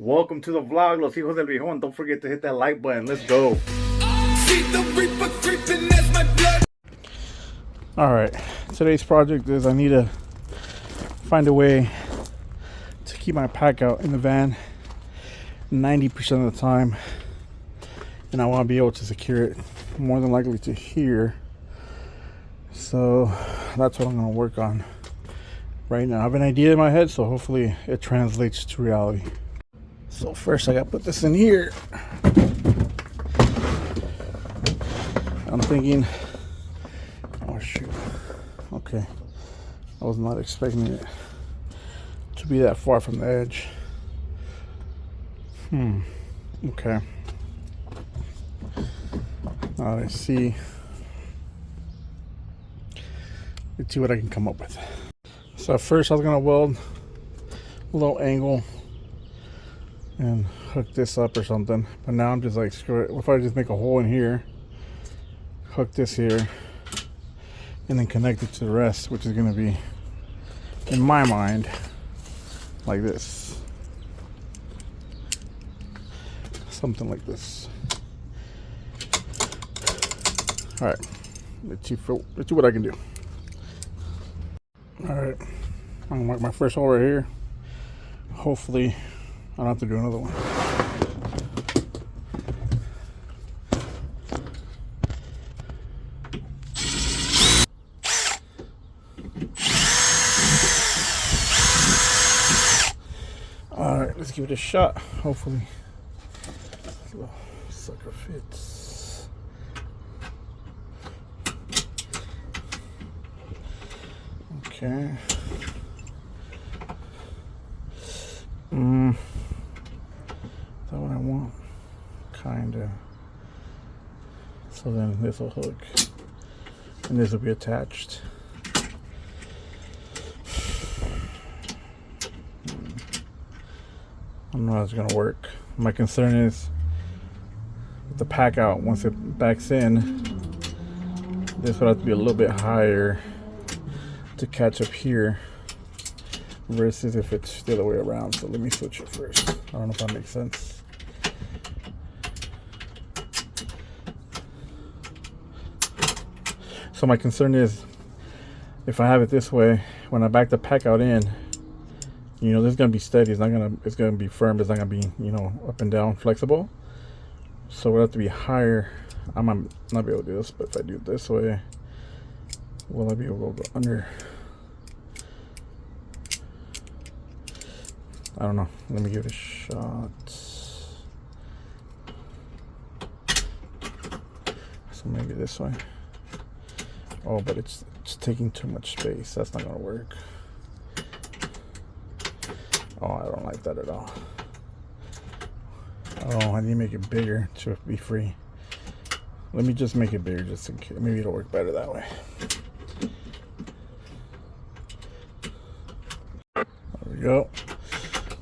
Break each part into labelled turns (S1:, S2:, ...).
S1: Welcome to the vlog, Los Hijos del Viejon. Don't forget to hit that like button. Let's go. Alright, today's project is I need to find a way to keep my pack out in the van 90% of the time. And I want to be able to secure it more than likely to here. So that's what I'm going to work on right now. I have an idea in my head, so hopefully it translates to reality. So first I got to put this in here. I'm thinking, oh shoot, okay, I was not expecting it to be that far from the edge. Okay. Let's see what I can come up with. So at first I was gonna weld a little angle and hook this up or something, but now I'm just like, screw it. What if I just make a hole in here, hook this here, and then connect it to the rest, which is gonna be, in my mind, like this, something like this. All right, let's see what I can do. All right, I'm gonna mark my first hole right here. Hopefully I don't have to do another one. All right, let's give it a shot. Hopefully this little sucker fits. Okay. Is that what I want? Kinda. So then this will hook and this will be attached. I don't know how it's gonna work. My concern is with the pack out, once it backs in, this would have to be a little bit higher to catch up here versus if it's the other way around. So let me switch it first. I don't know if that makes sense. So my concern is if I have it this way, when I back the pack out in, you know, this is gonna be steady. It's gonna be firm. It's not gonna be, you know, up and down flexible. So it would have to be higher. I might not be able to do this, but if I do it this way, will I be able to go under? I don't know. Let me give it a shot. So maybe this way. Oh, but it's taking too much space. That's not gonna work. Oh, I don't like that at all. Oh, I need to make it bigger to be free. Let me just make it bigger just in case. Maybe it'll work better that way. There we go.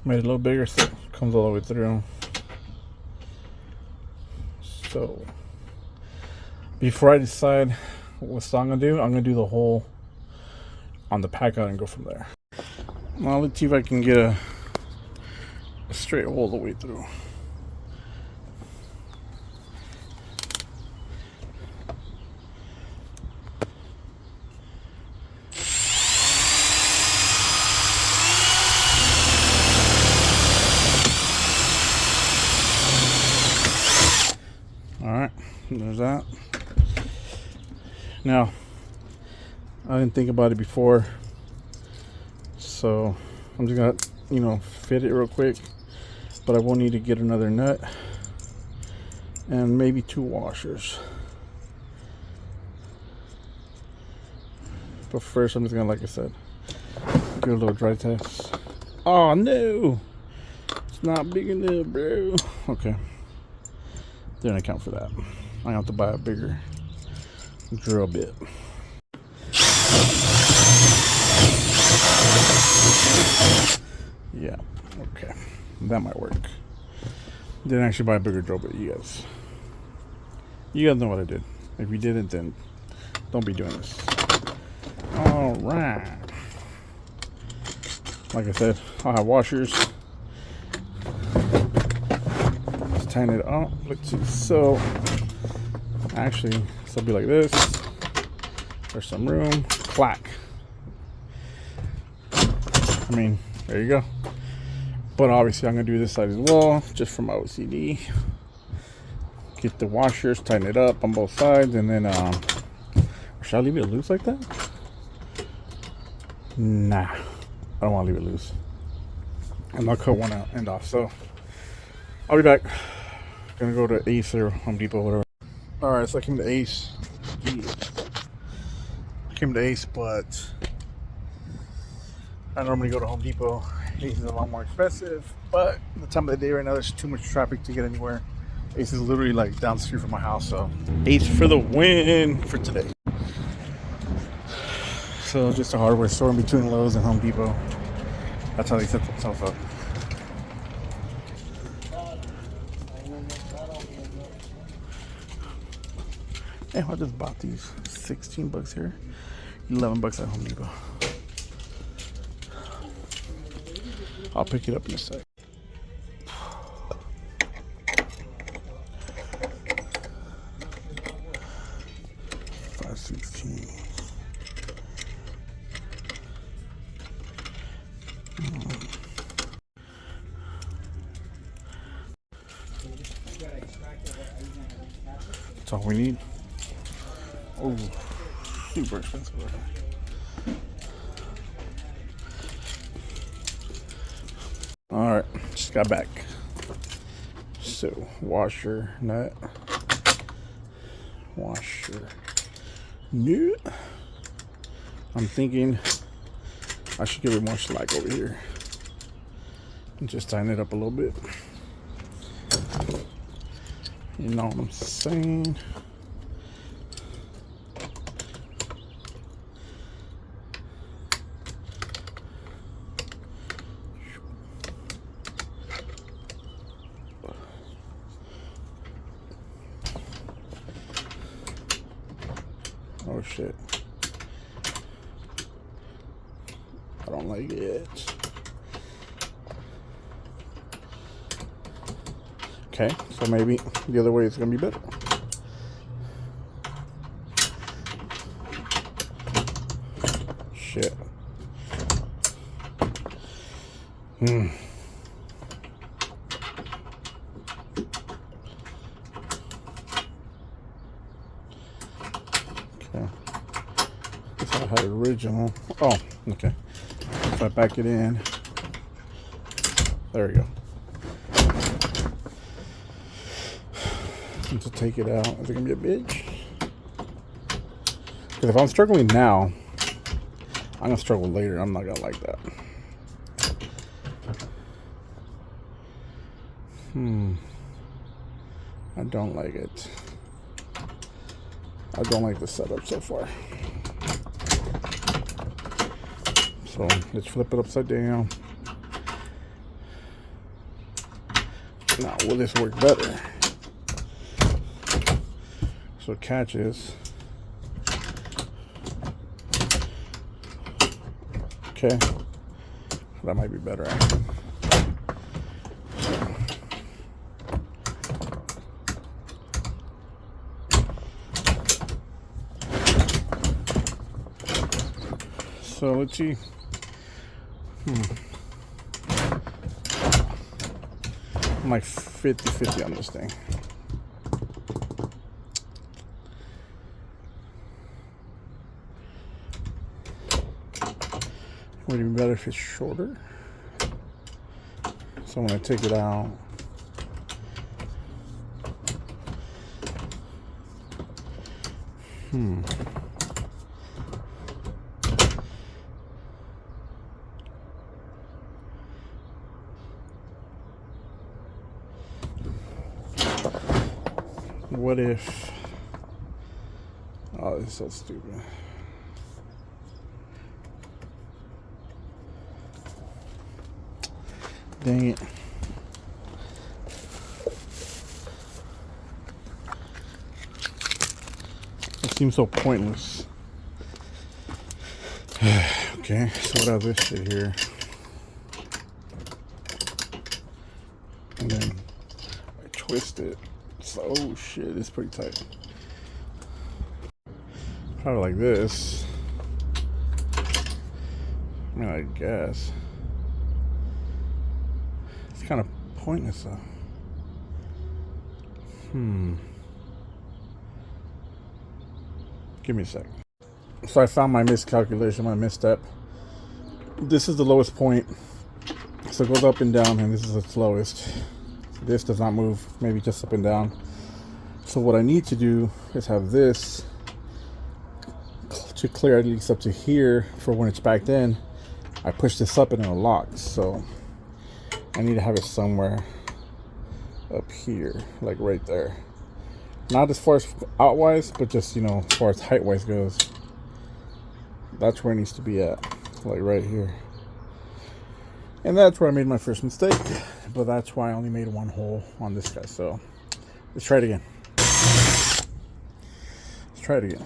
S1: Made it a little bigger so it comes all the way through. So before I decide what style I'm gonna do the hole on the pack out and go from there. Now let's see if I can get a straight hole the way through. Alright, there's that. Now, I didn't think about it before, so I'm just gonna, you know, fit it real quick, but I will need to get another nut and maybe 2 washers. But first, I'm just gonna, like I said, do a little dry test. Oh no, it's not big enough, bro. Okay. Didn't account for that. I have to buy a bigger drill bit. Yeah, okay. That might work. Didn't actually buy a bigger drill bit, you guys know what I did. If you didn't, then don't be doing this. Alright. Like I said, I'll have washers. tighten it up. Let's see. So actually, this will be like this. There's some room. Clack. I mean, there you go. But obviously, I'm gonna do this side as well, just for my OCD. Get the washers, tighten it up on both sides, and then should I leave it loose like that? Nah, I don't want to leave it loose. And I'll cut one end off. So I'll be back. Gonna go to Ace or Home Depot, whatever. All right, so I came to Ace. Jeez. I came to Ace, but I normally go to Home Depot. Ace is a lot more expensive, but the time of the day right now, there's too much traffic to get anywhere. Ace is literally like down the street from my house, so Ace for the win for today. So just a hardware store in between Lowe's and Home Depot. That's how they set themselves up. Hey, I just bought these. 16 bucks here, 11 bucks at Home Depot. I'll pick it up in a sec. $5.16. That's all we need. Oh, super expensive. All right, just got back. So washer nut, washer nut. I'm thinking I should give it more slack over here and just tighten it up a little bit. You know what I'm saying? Oh shit. I don't like it. Okay, so maybe the other way is gonna be better. Shit. Okay. Guess I had original. Oh, okay. If I back it in, there we go. And to take it out, is it gonna be a bitch? Because if I'm struggling now, I'm gonna struggle later. I'm not gonna like that. I don't like it. I don't like the setup so far. So let's flip it upside down. Now, will this work better? So it catches. Okay. That might be better actually. So let's see. I'm like 50-50 on this thing. Would it be better if it's shorter? So when I take it out, what if, oh, this is so stupid. Dang it. It seems so pointless. Okay, so what else this shit here? And then I twist it. So, oh shit, it's pretty tight. Probably like this. I mean, I guess. It's kind of pointless though. Give me a sec. So I found my miscalculation, my misstep. This is the lowest point. So it goes up and down, and this is its lowest. This does not move, maybe just up and down. So what I need to do is have this to clear at least up to here for when it's backed in. I push this up and it'll lock. So I need to have it somewhere up here, like right there. Not as far as outwise, but just, you know, as far as height wise goes. That's where it needs to be at, like right here. And that's where I made my first mistake, but that's why I only made one hole on this guy. So let's try it again. Let's try it again.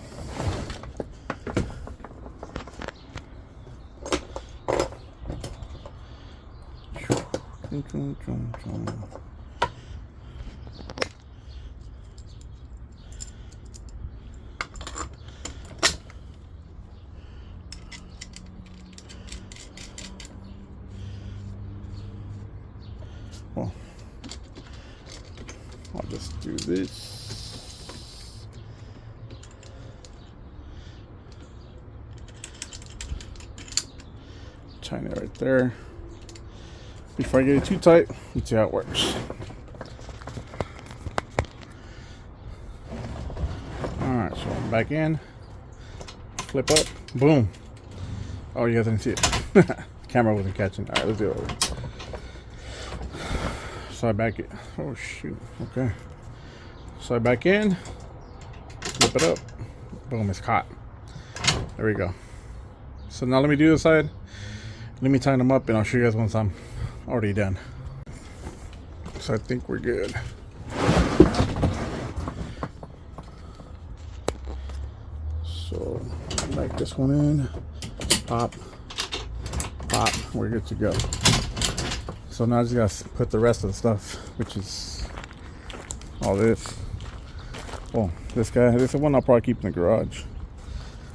S1: Well, I'll just do this. Tighten it right there. Before I get it too tight, let's see how it works. Alright, so I'm back in. Flip up. Boom. Oh, you guys didn't see it. Camera wasn't catching. Alright, let's do it over. So I back it. Oh, shoot. Okay. So I back in. Flip it up. Boom, it's caught. There we go. So now let me do this side. Let me tighten them up, and I'll show you guys once I'm already done. So I think we're good. So back this one in, pop, pop, we're good to go. So now I just gotta put the rest of the stuff, which is all this. Oh, this guy, this is the one I'll probably keep in the garage.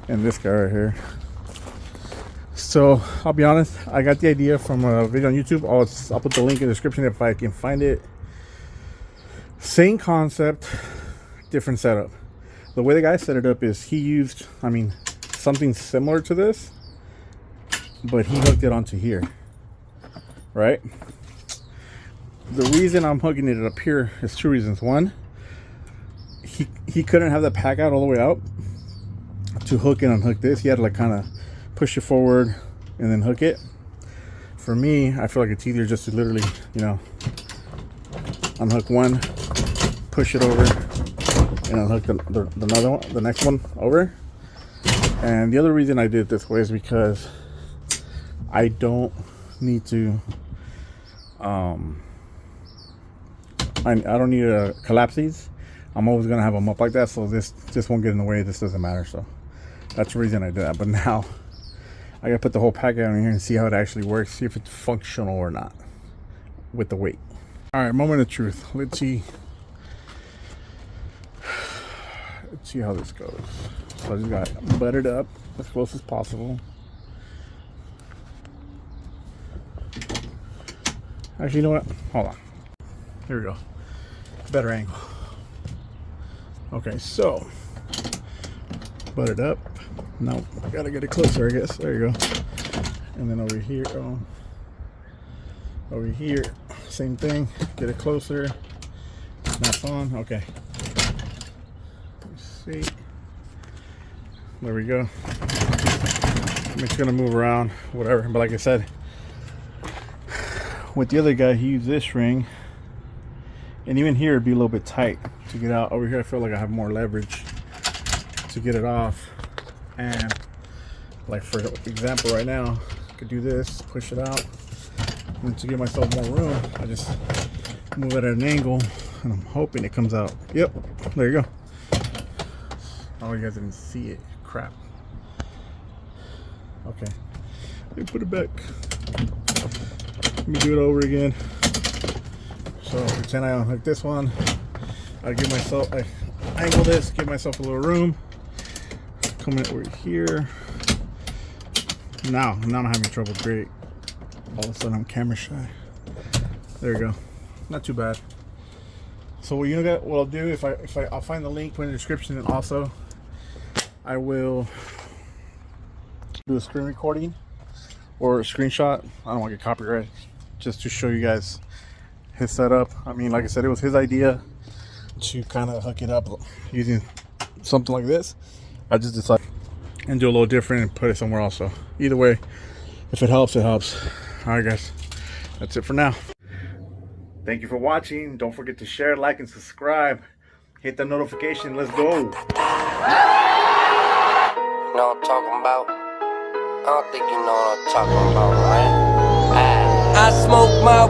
S1: And this guy right here. So I'll be honest, I got the idea from a video on YouTube. I'll put the link in the description if I can find it. Same concept, different setup. The way the guy set it up is he used, something similar to this, but he hooked it onto here, right? The reason I'm hooking it up here is two reasons. One, he couldn't have the pack out all the way out to hook and unhook this. He had to like kind of push it forward and then hook it. For me, I feel like it's easier just to literally, you know, unhook one, push it over, and unhook the next one over. And the other reason I did it this way is because I don't need to I don't need to collapse these. I'm always gonna have them up like that, so this won't get in the way. This doesn't matter. So that's the reason I did that. But now I gotta put the whole pack out in here and see how it actually works, see if it's functional or not with the weight. All right, moment of truth. Let's see how this goes. So I just got it buttered up as close as possible. Actually, you know what? Hold on. Here we go. Better angle. Okay, so buttered up. No, gotta get it closer, I guess. There you go. And then over here, over here, same thing. Get it closer. Snaps on. Okay. Let's see. There we go. I'm just gonna move around, whatever. But like I said, with the other guy, he used this ring, and even here it'd be a little bit tight to get out. Over here, I feel like I have more leverage to get it off. And like for example, right now, I could do this, push it out, and to give myself more room, I just move it at an angle, and I'm hoping it comes out. Yep, there you go. Oh, you guys didn't see it. Crap. Okay, let me put it back. Let me do it over again. So pretend I unhook this one. I angle this, give myself a little room. Come in over here. Now I'm having trouble. Great. All of a sudden I'm camera shy. There you go. Not too bad. So what I'll do I'll find the link, put in the description, and also I will do a screen recording or a screenshot. I don't want to get copyrighted, just to show you guys his setup. I mean, like I said, it was his idea to kind of hook it up using something like this. I just decided and do a little different and put it somewhere else. So either way, if it helps, it helps. All right, guys, that's it for now. Thank you for watching. Don't forget to share, like, and subscribe. Hit the notification. Let's go.
S2: You know what I'm talking about? I don't think you know what I'm talking about, man. I smoke my